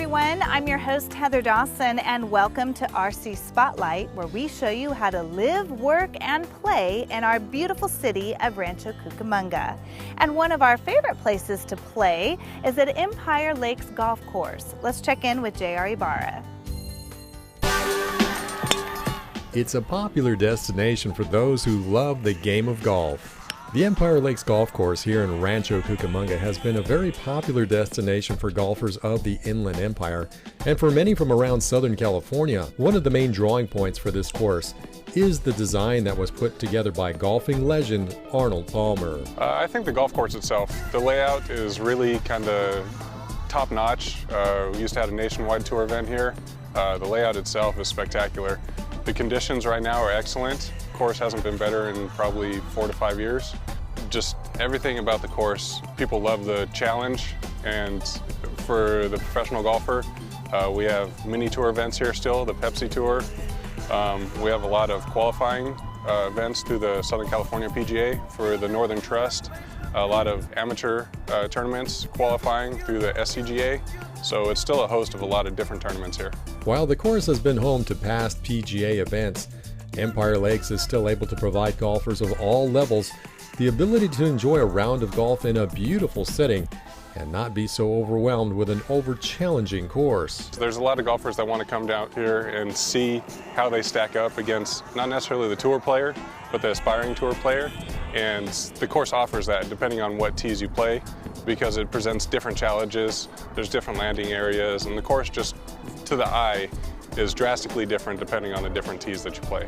everyone, I'm your host Heather Dawson, and welcome to RC Spotlight, where we show you how to live, work, and play in our beautiful city of Rancho Cucamonga. And one of our favorite places to play is at Empire Lakes Golf Course. Let's check in with J.R. Ibarra. It's a popular destination for those who love the game of golf. The Empire Lakes Golf Course here in Rancho Cucamonga has been a very popular destination for golfers of the Inland Empire, and for many from around Southern California. One of the main drawing points for this course is the design that was put together by golfing legend Arnold Palmer. I think the golf course itself, the layout is really kind of top-notch. We used to have a nationwide tour event here. The layout itself is spectacular. The conditions right now are excellent. The course hasn't been better in probably 4 to 5 years. Just everything about the course, people love the challenge, and for the professional golfer, we have mini tour events here still, the Pepsi Tour. We have a lot of qualifying events through the Southern California PGA for the Northern Trust, a lot of amateur tournaments qualifying through the SCGA, so it's still a host of a lot of different tournaments here. While the course has been home to past PGA events, Empire Lakes is still able to provide golfers of all levels the ability to enjoy a round of golf in a beautiful setting and not be so overwhelmed with an over-challenging course. There's a lot of golfers that want to come down here and see how they stack up against not necessarily the tour player, but the aspiring tour player. And the course offers that depending on what tees you play, because it presents different challenges, there's different landing areas, and the course just to the eye is drastically different depending on the different tees that you play.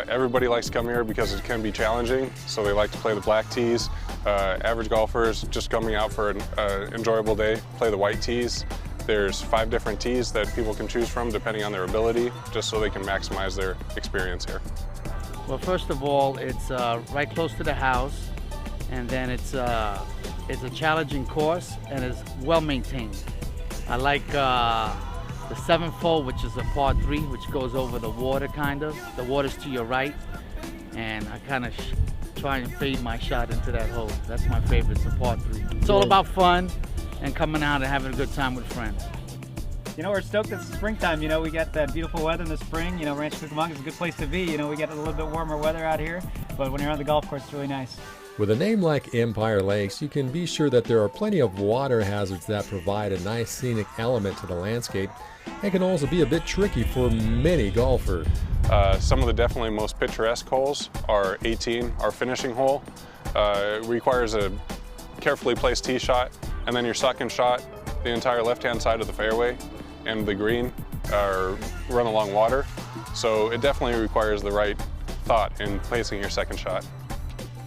Everybody likes to come here because it can be challenging, so they like to play the black tees. Average golfers just coming out for an enjoyable day play the white tees. There's 5 different tees that people can choose from depending on their ability, just so they can maximize their experience here. Well, first of all, it's right close to the house, and then it's a challenging course, and it's well maintained. I like the 7th hole, which is a par 3, which goes over the water kind of. The water's to your right, and I kind of try and fade my shot into that hole. That's my favorite, it's a par 3. It's all about fun and coming out and having a good time with friends. You know, we're stoked it's springtime. You know, we get that beautiful weather in the spring. You know, Rancho Cucamonga is a good place to be. You know, we get a little bit warmer weather out here, but when you're on the golf course, it's really nice. With a name like Empire Lakes, you can be sure that there are plenty of water hazards that provide a nice scenic element to the landscape and can also be a bit tricky for many golfers. Some of the definitely most picturesque holes are 18, our finishing hole. It requires a carefully placed tee shot, and then your second shot, the entire left-hand side of the fairway and the green are run along water. So it definitely requires the right thought in placing your second shot.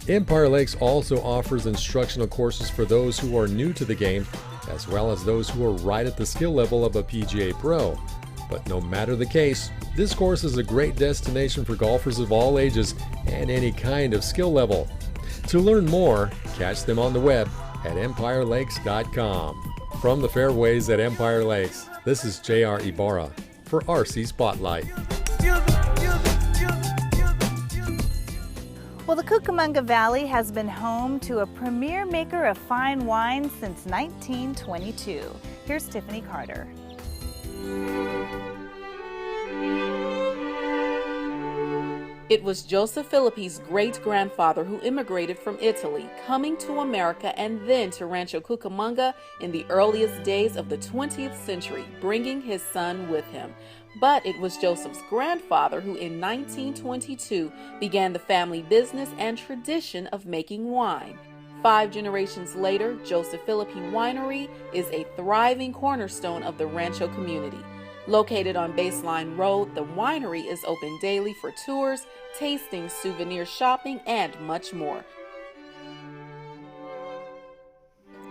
Empire Lakes also offers instructional courses for those who are new to the game, as well as those who are right at the skill level of a PGA Pro. But no matter the case, this course is a great destination for golfers of all ages and any kind of skill level. To learn more, catch them on the web at empirelakes.com. From the fairways at Empire Lakes, this is J.R. Ibarra for RC Spotlight. Well, the Cucamonga Valley has been home to a premier maker of fine wine since 1922. Here's Tiffany Carter. It was Joseph Filippi's great-grandfather who immigrated from Italy, coming to America and then to Rancho Cucamonga in the earliest days of the 20th century, bringing his son with him. But it was Joseph's grandfather who in 1922 began the family business and tradition of making wine. 5 generations later, Joseph Filippi Winery is a thriving cornerstone of the Rancho community. Located on Baseline Road, the winery is open daily for tours, tasting, souvenir shopping, and much more.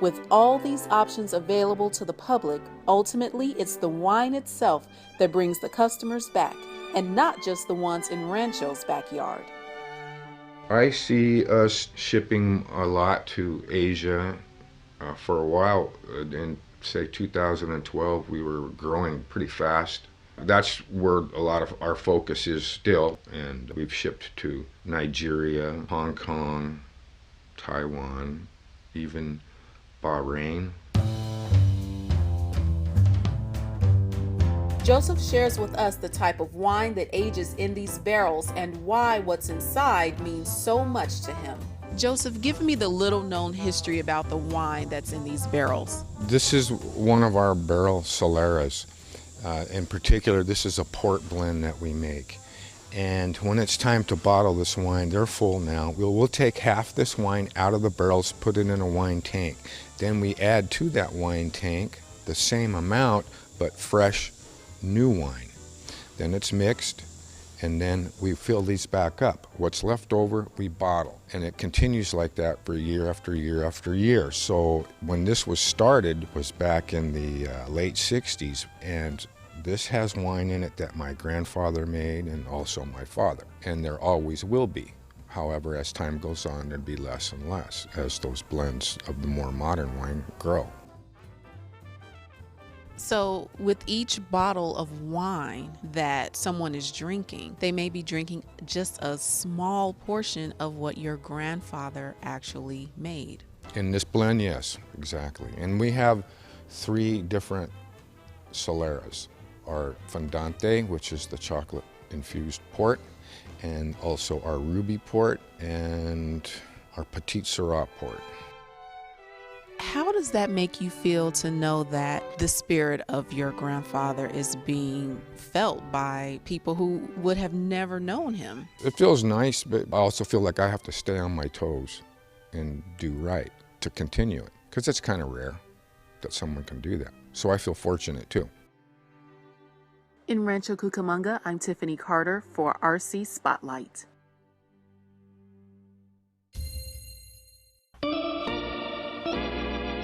With all these options available to the public, ultimately it's the wine itself that brings the customers back, and not just the ones in Rancho's backyard. I see us shipping a lot to Asia. For a while, in say 2012, we were growing pretty fast. That's where a lot of our focus is still, and we've shipped to Nigeria, Hong Kong, Taiwan, even Bahrain. Joseph shares with us the type of wine that ages in these barrels and why what's inside means so much to him. Joseph, give me the little-known history about the wine that's in these barrels. This is one of our barrel Soleras. In particular, this is a port blend that we make. And when it's time to bottle this wine, they're full now. We'll take half this wine out of the barrels, put it in a wine tank. Then we add to that wine tank the same amount, but fresh, new wine. Then it's mixed, and then we fill these back up. What's left over, we bottle. And it continues like that for year after year after year. So when this was started was back in the late 60s, and this has wine in it that my grandfather made and also my father. And there always will be. However, as time goes on, there'd be less and less as those blends of the more modern wine grow. So with each bottle of wine that someone is drinking, they may be drinking just a small portion of what your grandfather actually made. In this blend, yes, exactly. And we have 3 different Soleras. Our Fondante, which is the chocolate-infused port, and also our Ruby port and our Petite Syrah port. How does that make you feel to know that the spirit of your grandfather is being felt by people who would have never known him? It feels nice, but I also feel like I have to stay on my toes and do right to continue it, because it's kind of rare that someone can do that. So I feel fortunate too. In Rancho Cucamonga, I'm Tiffany Carter for RC Spotlight.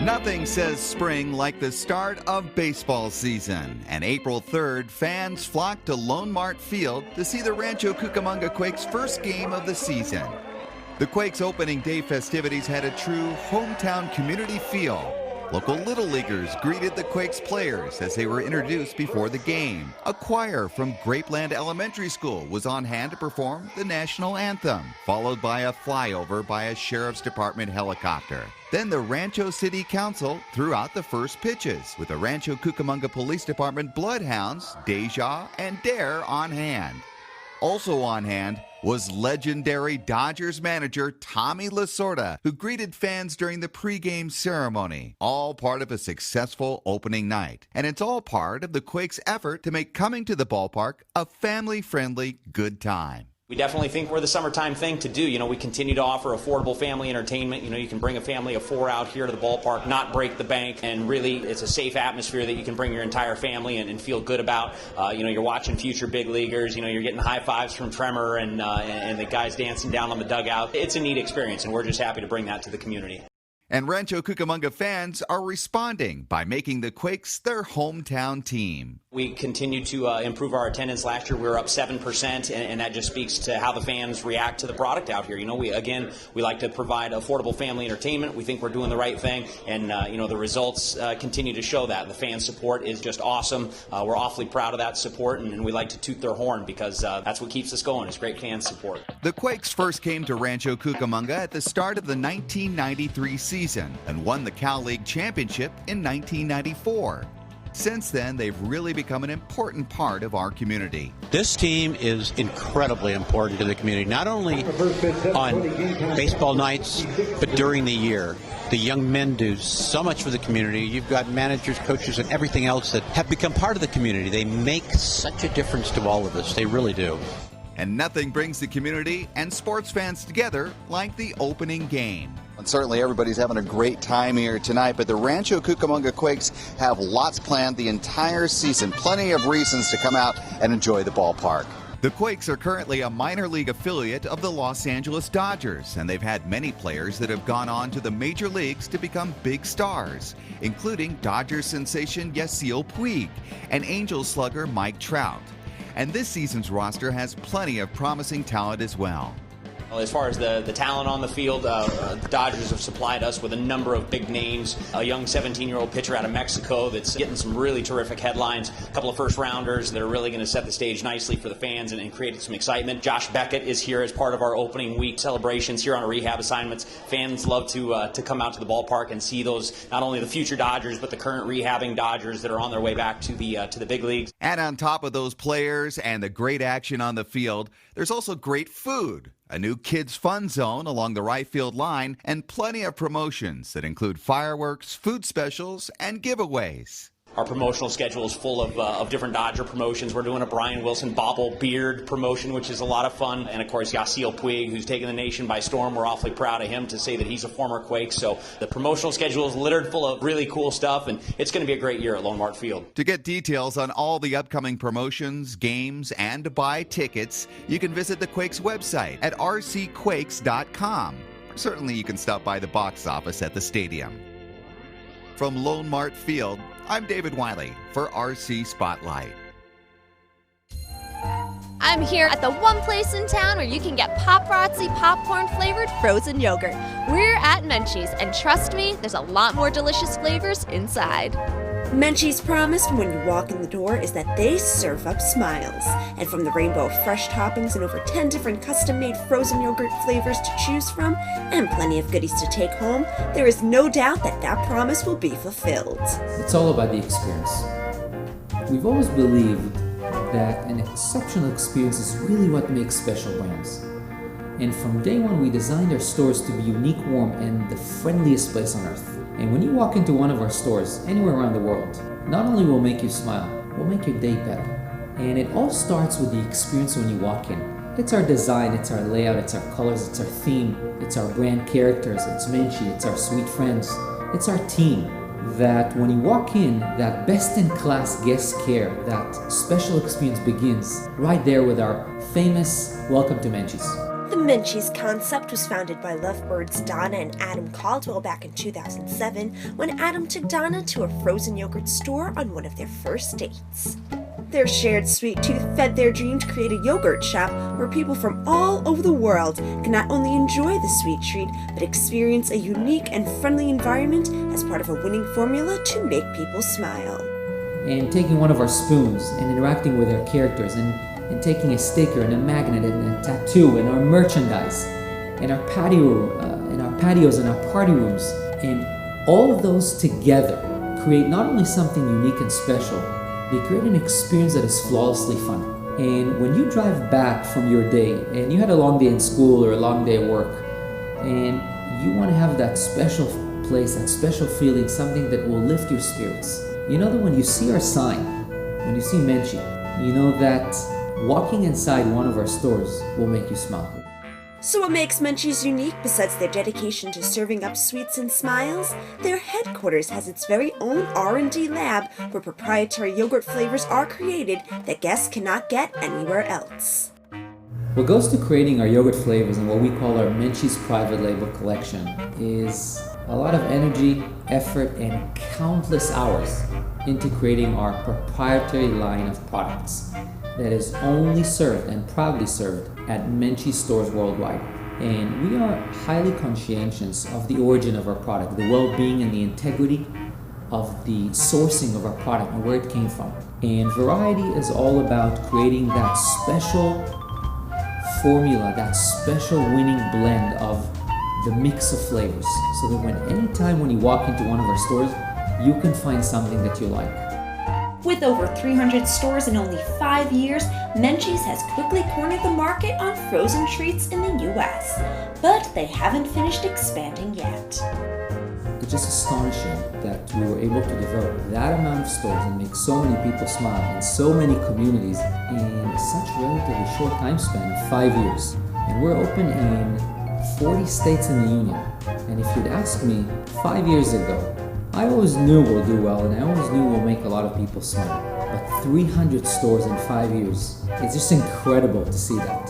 Nothing says spring like the start of baseball season. And April 3rd, fans flocked to Lone Mart Field to see the Rancho Cucamonga Quakes' first game of the season. The Quakes' opening day festivities had a true hometown community feel. Local Little Leaguers greeted the Quakes players as they were introduced before the game. A choir from Grapeland Elementary School was on hand to perform the national anthem, followed by a flyover by a Sheriff's Department helicopter. Then the Rancho City Council threw out the first pitches, with the Rancho Cucamonga Police Department Bloodhounds, Deja and Dare on hand. Also on hand was legendary Dodgers manager Tommy Lasorda, who greeted fans during the pregame ceremony. All part of a successful opening night. And it's all part of the Quakes' effort to make coming to the ballpark a family-friendly good time. We definitely think we're the summertime thing to do. We continue to offer affordable family entertainment. You can bring a family of 4 out here to the ballpark, not break the bank, and really it's a safe atmosphere that you can bring your entire family and feel good about. You're watching future big leaguers. You're getting high fives from Tremor and the guys dancing down on the dugout. It's a neat experience, and we're just happy to bring that to the community. And Rancho Cucamonga fans are responding by making the Quakes their hometown team. We continue to improve our attendance. Last year we were up 7%, and that just speaks to how the fans react to the product out here. We like to provide affordable family entertainment. We think we're doing the right thing, and the results continue to show that. The fan support is just awesome. We're awfully proud of that support, and we like to toot their horn because that's what keeps us going, is great fan support. The Quakes first came to Rancho Cucamonga at the start of the 1993 season and won the Cal League Championship in 1994. Since then, they've really become an important part of our community. This team is incredibly important to the community, not only on baseball nights, but during the year. The young men do so much for the community. You've got managers, coaches, and everything else that have become part of the community. They make such a difference to all of us. They really do. And nothing brings the community and sports fans together like the opening game. And certainly everybody's having a great time here tonight, but the Rancho Cucamonga Quakes have lots planned the entire season. Plenty of reasons to come out and enjoy the ballpark. The Quakes are currently a minor league affiliate of the Los Angeles Dodgers, and they've had many players that have gone on to the major leagues to become big stars, including Dodgers sensation Yasiel Puig and Angels slugger Mike Trout. And this season's roster has plenty of promising talent as well. As far as the talent on the field, the Dodgers have supplied us with a number of big names. A young 17-year-old pitcher out of Mexico that's getting some really terrific headlines. A couple of first-rounders that are really going to set the stage nicely for the fans and create some excitement. Josh Beckett is here as part of our opening week celebrations here on our rehab assignments. Fans love to come out to the ballpark and see those, not only the future Dodgers, but the current rehabbing Dodgers that are on their way back to the big leagues. And on top of those players and the great action on the field, there's also great food. A new kids' fun zone along the right field line, and plenty of promotions that include fireworks, food specials, and giveaways. Our promotional schedule is full of different Dodger promotions. We're doing a Brian Wilson bobble beard promotion, which is a lot of fun. And, of course, Yasiel Puig, who's taken the nation by storm. We're awfully proud of him to say that he's a former Quake. So the promotional schedule is littered full of really cool stuff, and it's going to be a great year at Lone Mart Field. To get details on all the upcoming promotions, games, and to buy tickets, you can visit the Quakes website at rcquakes.com. Certainly you can stop by the box office at the stadium. From Lone Mart Field, I'm David Wiley for RC Spotlight. I'm here at the one place in town where you can get paparazzi popcorn flavored frozen yogurt. We're at Menchie's, and trust me, there's a lot more delicious flavors inside. Menchie's promise when you walk in the door is that they serve up smiles. And from the rainbow of fresh toppings and over 10 different custom-made frozen yogurt flavors to choose from, and plenty of goodies to take home, there is no doubt that that promise will be fulfilled. It's all about the experience. We've always believed that an exceptional experience is really what makes special brands. And from day one, we designed our stores to be unique, warm, and the friendliest place on earth. And when you walk into one of our stores, anywhere around the world, not only will make you smile, we'll make your day better. And it all starts with the experience when you walk in. It's our design, it's our layout, it's our colors, it's our theme, it's our brand characters, it's Menchie, it's our sweet friends, it's our team. That when you walk in, that best-in-class guest care, that special experience begins right there with our famous Welcome to Menchie's. The Menchie's concept was founded by lovebirds Donna and Adam Caldwell back in 2007 when Adam took Donna to a frozen yogurt store on one of their first dates. Their shared sweet tooth fed their dream to create a yogurt shop where people from all over the world can not only enjoy the sweet treat, but experience a unique and friendly environment as part of a winning formula to make people smile. And taking one of our spoons and interacting with our characters and taking a sticker and a magnet and a tattoo and our merchandise and our patio and our patios and our party rooms, and all of those together create not only something unique and special, they create an experience that is flawlessly fun. And when you drive back from your day and you had a long day in school or a long day at work, and you want to have that special place, that special feeling, something that will lift your spirits, you know that when you see our sign, when you see Menchie, you know that walking inside one of our stores will make you smile. So what makes Menchie's unique besides their dedication to serving up sweets and smiles? Their headquarters has its very own R&D lab where proprietary yogurt flavors are created that guests cannot get anywhere else. What goes to creating our yogurt flavors and what we call our Menchie's private label collection is a lot of energy, effort, and countless hours into creating our proprietary line of products that is only served and proudly served at Menchie stores worldwide. And we are highly conscientious of the origin of our product, the well-being and the integrity of the sourcing of our product and where it came from. And variety is all about creating that special formula, that special winning blend of the mix of flavors, so that anytime when you walk into one of our stores, you can find something that you like. With over 300 stores in only 5 years, Menchie's has quickly cornered the market on frozen treats in the US. But they haven't finished expanding yet. It's just astonishing that we were able to develop that amount of stores and make so many people smile in so many communities in such a relatively short time span of 5 years. And we're open in 40 states in the union. And if you'd asked me 5 years ago, I always knew we'll do well, and I always knew we'll make a lot of people smile. But 300 stores in 5 years, it's just incredible to see that.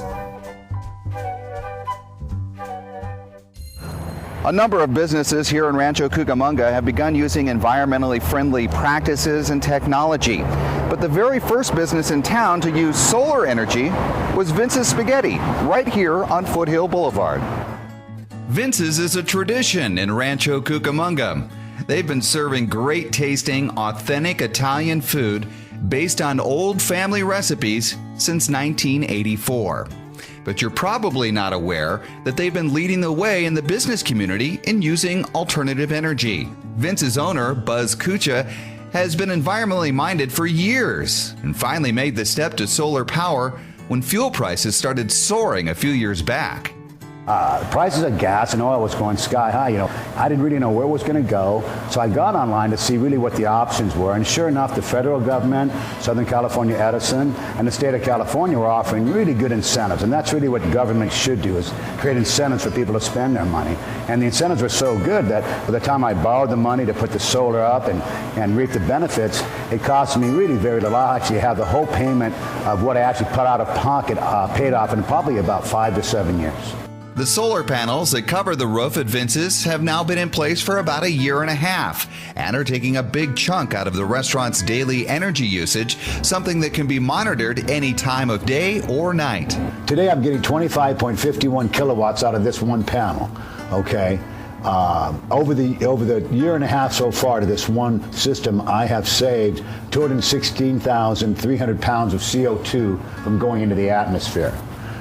A number of businesses here in Rancho Cucamonga have begun using environmentally friendly practices and technology. But the very first business in town to use solar energy was Vince's Spaghetti, right here on Foothill Boulevard. Vince's is a tradition in Rancho Cucamonga. They've been serving great tasting, authentic Italian food based on old family recipes since 1984. But you're probably not aware that they've been leading the way in the business community in using alternative energy. Vince's owner, Buzz Kucha, has been environmentally minded for years and finally made the step to solar power when fuel prices started soaring a few years back. Prices of gas and oil was going sky high. I didn't really know where it was going to go, so I got online to see really what the options were. And sure enough, the federal government, Southern California Edison, and the state of California were offering really good incentives. And that's really what government should do, is create incentives for people to spend their money. And the incentives were so good that by the time I borrowed the money to put the solar up and reap the benefits, it cost me really very little. I actually have the whole payment of what I actually put out of pocket paid off in probably about 5 to 7 years. The solar panels that cover the roof at Vince's have now been in place for about a year and a half and are taking a big chunk out of the restaurant's daily energy usage, something that can be monitored any time of day or night. Today I'm getting 25.51 kilowatts out of this one panel, okay? Over the year and a half so far to this one system, I have saved 216,300 pounds of CO2 from going into the atmosphere.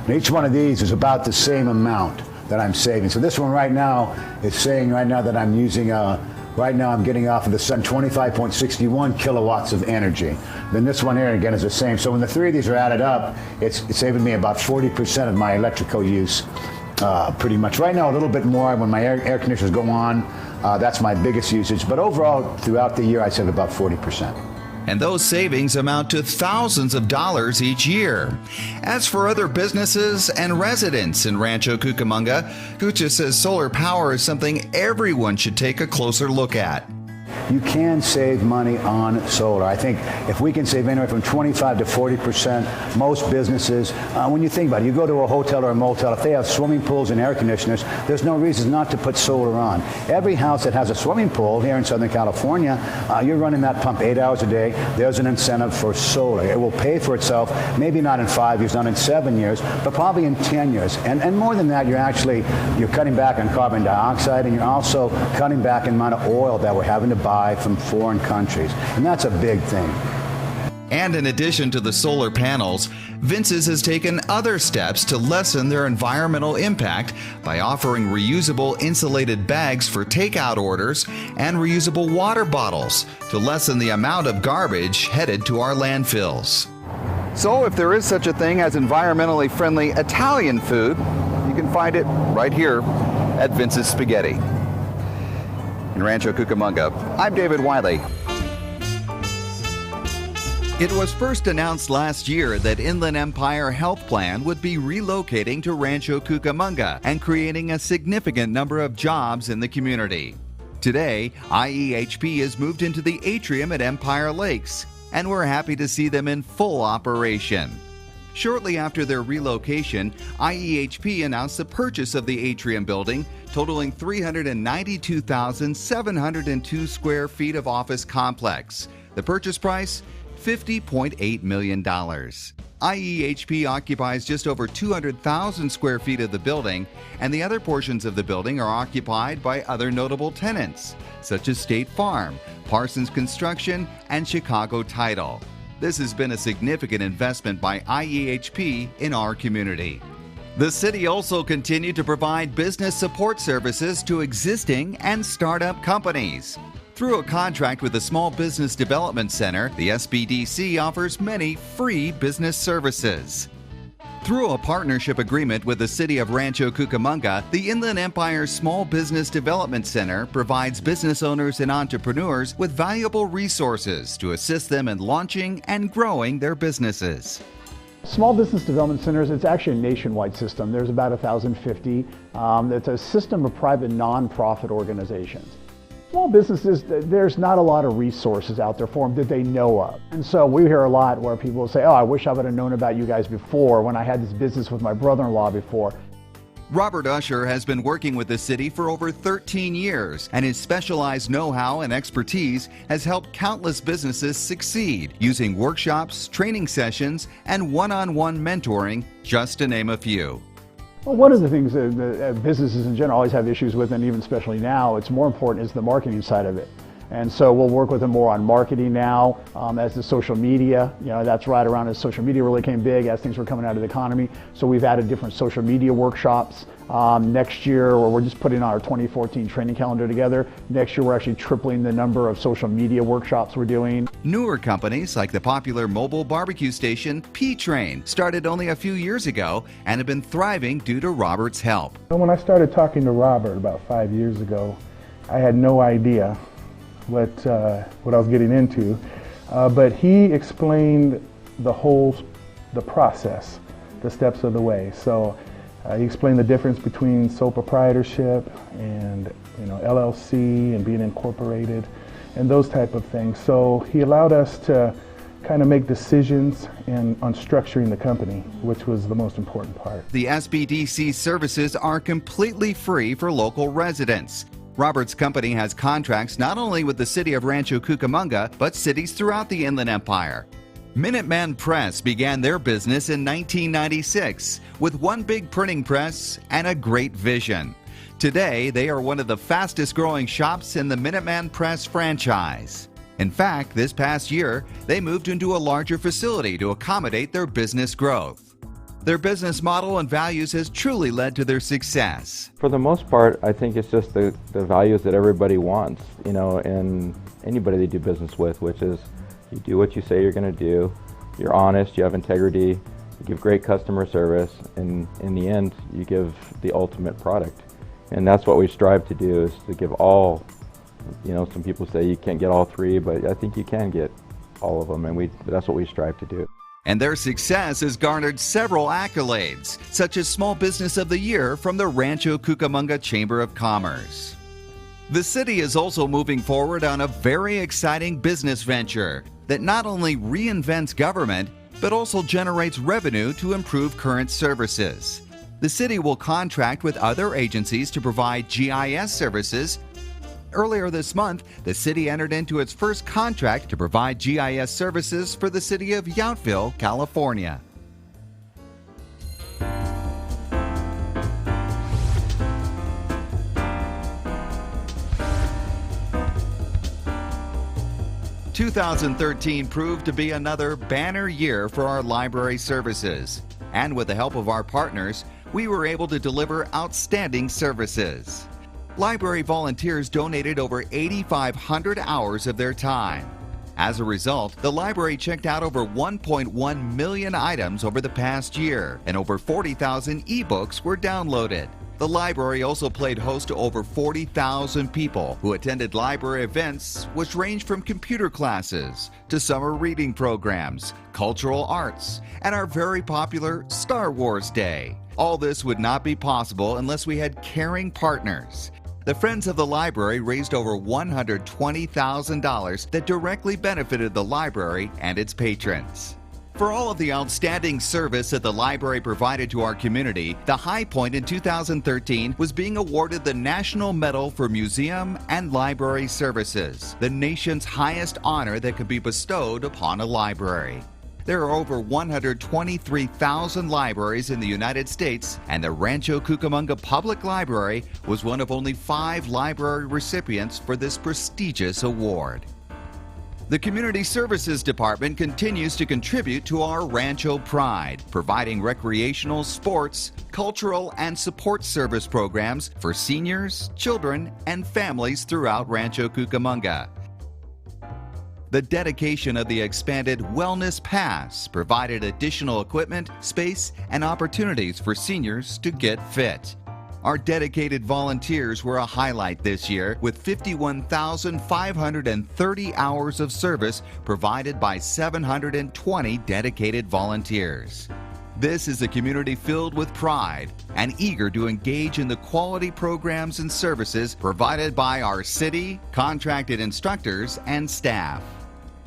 And each one of these is about the same amount that I'm saving. So this one right now is saying right now that I'm using, right now I'm getting off of the sun 25.61 kilowatts of energy. Then this one here again is the same. So when the three of these are added up, it's saving me about 40% of my electrical use, pretty much. Right now a little bit more when my air conditioners go on. That's my biggest usage. But overall, throughout the year, I save about 40%. And those savings amount to thousands of dollars each year. As for other businesses and residents in Rancho Cucamonga, Kucha says solar power is something everyone should take a closer look at. You can save money on solar. I think if we can save anywhere from 25 to 40%, most businesses, when you think about it, you go to a hotel or a motel, if they have swimming pools and air conditioners, there's no reason not to put solar on. Every house that has a swimming pool here in Southern California, you're running that pump 8 hours a day, there's an incentive for solar. It will pay for itself, maybe not in 5 years, not in 7 years, but probably in 10 years. And more than that, you're cutting back on carbon dioxide, and you're also cutting back in the amount of oil that we're having to buy from foreign countries, and that's a big thing. And in addition to the solar panels, Vince's has taken other steps to lessen their environmental impact by offering reusable insulated bags for takeout orders and reusable water bottles to lessen the amount of garbage headed to our landfills. So if there is such a thing as environmentally friendly Italian food, you can find it right here at Vince's Spaghetti. In Rancho Cucamonga, I'm David Wiley. It was first announced last year that Inland Empire Health Plan would be relocating to Rancho Cucamonga and creating a significant number of jobs in the community. Today, IEHP has moved into the atrium at Empire Lakes, and we're happy to see them in full operation. Shortly after their relocation, IEHP announced the purchase of the atrium building, totaling 392,702 square feet of office complex. The purchase price, $50.8 million. IEHP occupies just over 200,000 square feet of the building, and the other portions of the building are occupied by other notable tenants, such as State Farm, Parsons Construction, and Chicago Title. This has been a significant investment by IEHP in our community. The city also continued to provide business support services to existing and startup companies. Through a contract with the Small Business Development Center, the SBDC offers many free business services. Through a partnership agreement with the city of Rancho Cucamonga, the Inland Empire Small Business Development Center provides business owners and entrepreneurs with valuable resources to assist them in launching and growing their businesses. Small Business Development Centers, it's actually a nationwide system. There's about 1,050. It's a system of private nonprofit organizations. Small businesses, there's not a lot of resources out there for them that they know of. And so we hear a lot where people say, oh, I wish I would have known about you guys before when I had this business with my brother-in-law before. Robert Usher has been working with the city for over 13 years, and his specialized know-how and expertise has helped countless businesses succeed using workshops, training sessions, and one-on-one mentoring, just to name a few. Well, one of the things that businesses in general always have issues with, and even especially now, it's more important is the marketing side of it. And so we'll work with them more on marketing now, as the social media, that's right around as social media really came big, as things were coming out of the economy. So we've added different social media workshops. Next year, or we're just putting our 2014 training calendar together. Next year, we're actually tripling the number of social media workshops we're doing. Newer companies like the popular mobile barbecue station P-Train started only a few years ago and have been thriving due to Robert's help. When I started talking to Robert about 5 years ago, I had no idea what I was getting into, but he explained the process, the steps of the way. So he explained the difference between sole proprietorship and LLC and being incorporated and those type of things. So he allowed us to kind of make decisions on structuring the company, which was the most important part. The SBDC services are completely free for local residents. Robert's company has contracts not only with the city of Rancho Cucamonga, but cities throughout the Inland Empire. Minuteman Press began their business in 1996 with one big printing press and a great vision. Today, they are one of the fastest growing shops in the Minuteman Press franchise. In fact, this past year, they moved into a larger facility to accommodate their business growth. Their business model and values has truly led to their success. For the most part, I think it's just the values that everybody wants, and anybody they do business with, which is you do what you say you're going to do, you're honest, you have integrity, you give great customer service, and in the end, you give the ultimate product. And that's what we strive to do, is to give all, some people say you can't get all three, but I think you can get all of them, and that's what we strive to do. And their success has garnered several accolades, such as Small Business of the Year from the Rancho Cucamonga Chamber of Commerce. The city is also moving forward on a very exciting business venture that not only reinvents government, but also generates revenue to improve current services. The city will contract with other agencies to provide GIS services. Earlier this month, the city entered into its first contract to provide GIS services for the city of Yountville, California. "2013 proved to be another banner year for our library services. And with the help of our partners, we were able to deliver outstanding services. Library volunteers donated over 8,500 hours of their time. As a result, the library checked out over 1.1 million items over the past year, and over 40,000 ebooks were downloaded. The library also played host to over 40,000 people who attended library events, which range from computer classes to summer reading programs, cultural arts, and our very popular Star Wars Day. All this would not be possible unless we had caring partners. The Friends of the Library raised over $120,000 that directly benefited the library and its patrons. For all of the outstanding service that the library provided to our community, the high point in 2013 was being awarded the National Medal for Museum and Library Services, the nation's highest honor that could be bestowed upon a library. There are over 123,000 libraries in the United States, and the Rancho Cucamonga Public Library was one of only 5 library recipients for this prestigious award. The Community Services Department continues to contribute to our Rancho pride, providing recreational, sports, cultural, and support service programs for seniors, children, and families throughout Rancho Cucamonga. The dedication of the expanded Wellness Pass provided additional equipment, space, and opportunities for seniors to get fit. Our dedicated volunteers were a highlight this year, with 51,530 hours of service provided by 720 dedicated volunteers. This is a community filled with pride and eager to engage in the quality programs and services provided by our city, contracted instructors, and staff.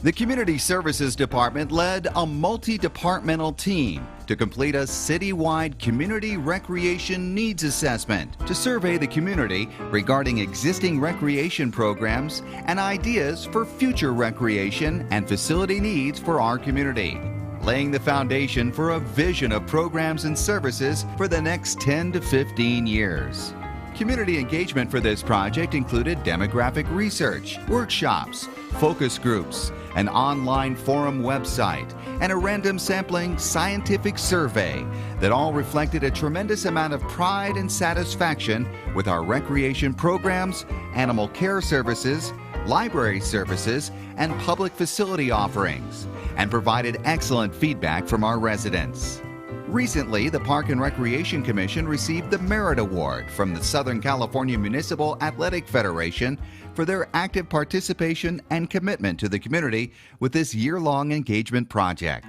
The Community Services Department led a multi-departmental team to complete a citywide community recreation needs assessment to survey the community regarding existing recreation programs and ideas for future recreation and facility needs for our community, laying the foundation for a vision of programs and services for the next 10 to 15 years. Community engagement for this project included demographic research, workshops, focus groups, an online forum website, and a random sampling scientific survey that all reflected a tremendous amount of pride and satisfaction with our recreation programs, animal care services, library services, and public facility offerings, and provided excellent feedback from our residents. Recently, the Park and Recreation Commission received the Merit Award from the Southern California Municipal Athletic Federation for their active participation and commitment to the community with this year-long engagement project.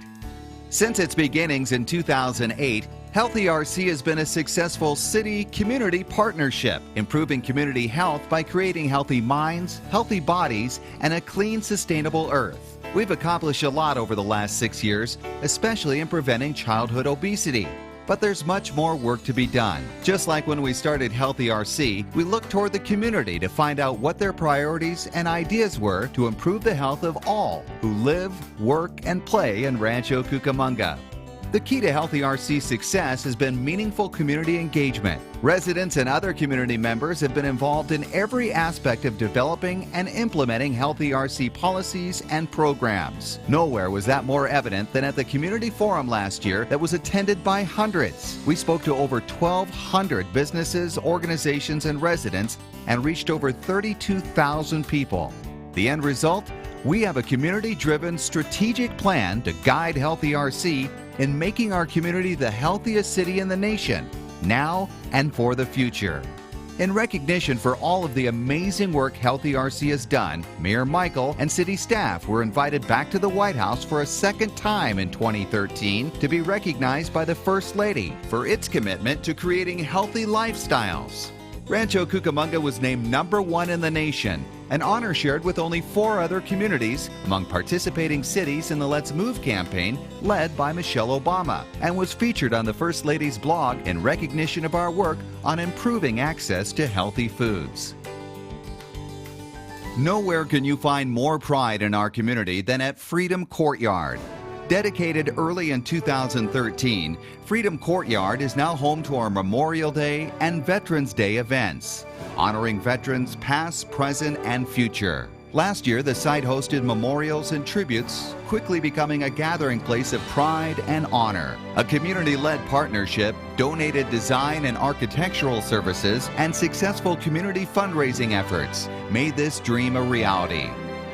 Since its beginnings in 2008, Healthy RC has been a successful city-community partnership, improving community health by creating healthy minds, healthy bodies, and a clean, sustainable earth. We've accomplished a lot over the last 6 years, especially in preventing childhood obesity. But there's much more work to be done. Just like when we started Healthy RC, we looked toward the community to find out what their priorities and ideas were to improve the health of all who live, work, and play in Rancho Cucamonga. The key to Healthy RC's success has been meaningful community engagement. Residents and other community members have been involved in every aspect of developing and implementing Healthy RC policies and programs. Nowhere was that more evident than at the Community Forum last year that was attended by hundreds. We spoke to over 1,200 businesses, organizations, and residents and reached over 32,000 people. The end result? We have a community-driven strategic plan to guide Healthy RC in making our community the healthiest city in the nation, now and for the future. In recognition for all of the amazing work Healthy RC has done, Mayor Michael and city staff were invited back to the White House for a second time in 2013 to be recognized by the First Lady for its commitment to creating healthy lifestyles. Rancho Cucamonga was named #1 in the nation, an honor shared with only 4 other communities among participating cities in the Let's Move campaign led by Michelle Obama, and was featured on the First Lady's blog in recognition of our work on improving access to healthy foods. Nowhere can you find more pride in our community than at Freedom Courtyard. Dedicated early in 2013, Freedom Courtyard is now home to our Memorial Day and Veterans Day events, honoring veterans past, present, and future. Last year, the site hosted memorials and tributes, quickly becoming a gathering place of pride and honor. A community-led partnership, donated design and architectural services, and successful community fundraising efforts made this dream a reality.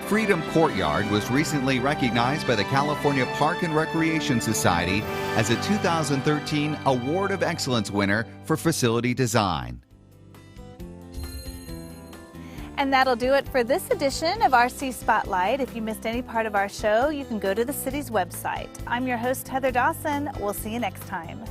Freedom Courtyard was recently recognized by the California Park and Recreation Society as a 2013 Award of Excellence winner for facility design. And that'll do it for this edition of RC Spotlight. If you missed any part of our show, you can go to the city's website. I'm your host, Heather Dawson. We'll see you next time.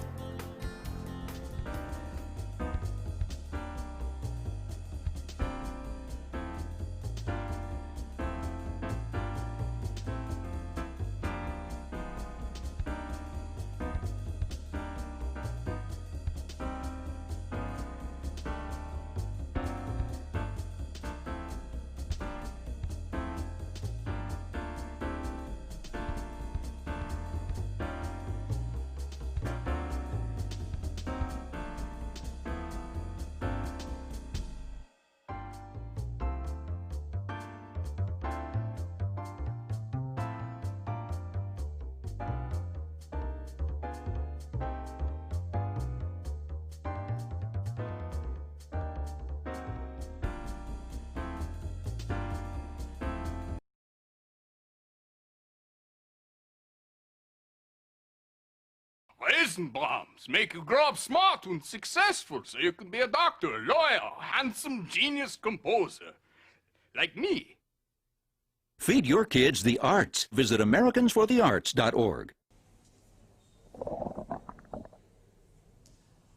Eisenbrahms make you grow up smart and successful so you can be a doctor, lawyer, handsome, genius composer. Like me. Feed your kids the arts. Visit AmericansForTheArts.org.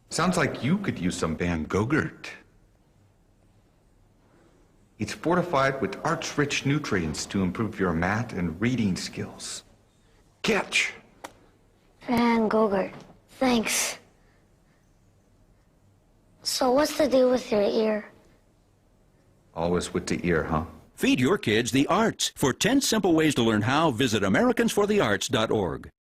Sounds like you could use some Van Gogurt. It's fortified with arts-rich nutrients to improve your math and reading skills. Catch! Van Gogurt, thanks. So what's the deal with your ear? Always with the ear, huh? Feed your kids the arts. For 10 simple ways to learn how, visit AmericansForTheArts.org.